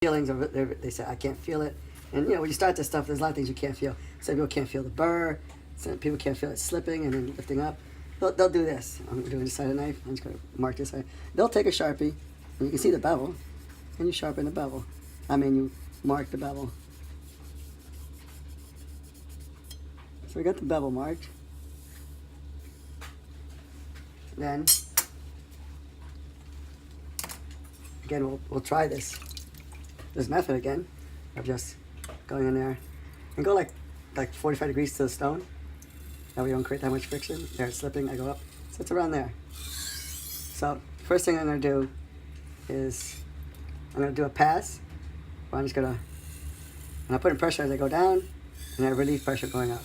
feelings of it. They say, I can't feel it. And you know, when you start this stuff, there's a lot of things you can't feel. Some people can't feel the burr. Some people can't feel it slipping and then lifting up. They'll do this. I'm doing this side of the knife. I'm just going to mark this side. They'll take a Sharpie, and you can see the bevel, and you sharpen the bevel. You mark the bevel. So we got the bevel marked. Then, again, we'll try this method again of just going in there and go like 45 degrees to the stone. That way you don't create that much friction. There, it's slipping, I go up. So it's around there. So first thing I'm gonna do is I'm gonna do a pass. Where I'm just gonna, and I put in pressure as I go down, and I relieve pressure going up.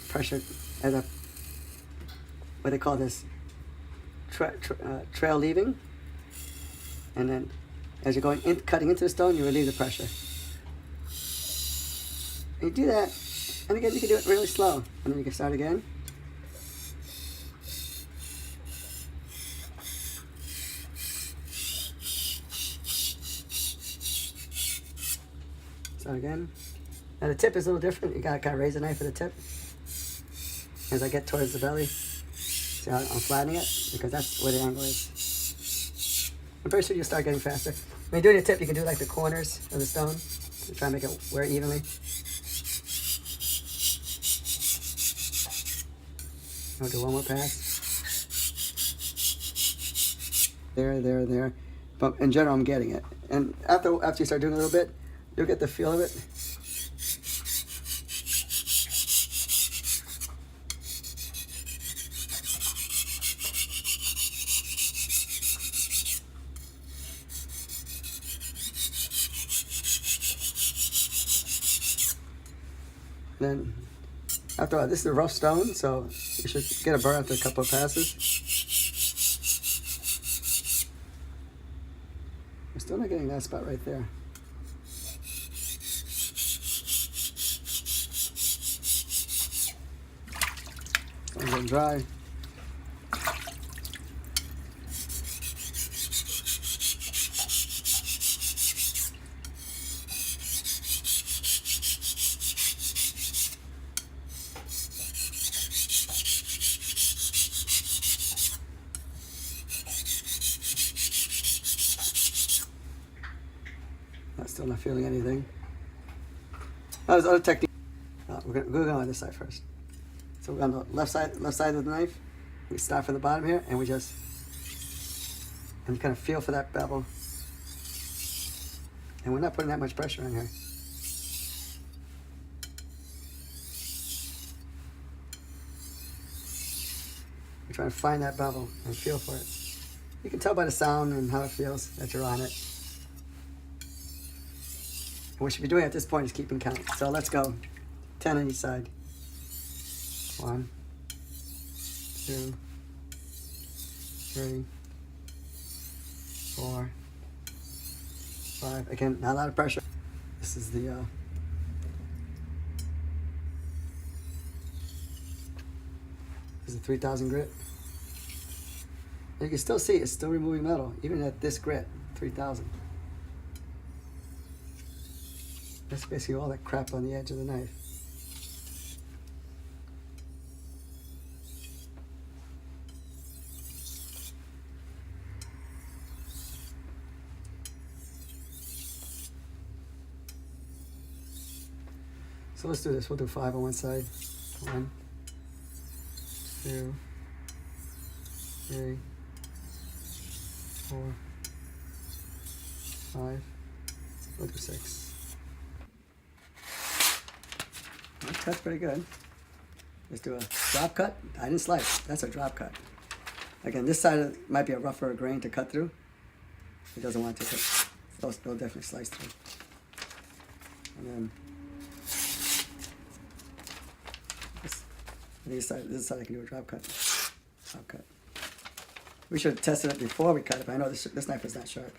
Pressure as a, what they call this, trail leaving. And then as you're going in, cutting into the stone, you relieve the pressure. And you do that, and again, you can do it really slow. And then you can start again. Start again. Now the tip is a little different. You gotta kind of raise the knife at the tip. As I get towards the belly. See how I'm flattening it? Because that's where the angle is. I'm pretty sure you'll start getting faster. When you're doing the tip, you can do like the corners of the stone. Try and make it wear evenly. I'll do one more pass. There. But in general, I'm getting it. And after you start doing a little bit, you'll get the feel of it. Then, after all, this is a rough stone, so you should get a burr after a couple of passes. We're still not getting that spot right there. It's getting dry. Still not feeling anything. Now there's other technique. We're gonna go on this side first. So we're on the left side of the knife. We start from the bottom here, and we just kind of feel for that bevel. And we're not putting that much pressure on here. We're trying to find that bevel and feel for it. You can tell by the sound and how it feels that you're on it. What you should be doing at this point is keeping count. So let's go. 10 on each side. 1, 2, 3, 4, 5. Again, not a lot of pressure. This is the this is the 3000 grit. And you can still see it's still removing metal, even at this grit, 3000. That's basically all that crap on the edge of the knife. So let's do this. We'll do 5 on one side. 1, 2, 3, 4, 5. We'll do 6. That cut's pretty good. Let's do a drop cut. I didn't slice. That's a drop cut. Again, this side might be a rougher grain to cut through. It doesn't want to, but they'll definitely slice through. And then this side I can do a drop cut. Drop cut. We should have tested it before we cut it, but I know this knife is not sharp.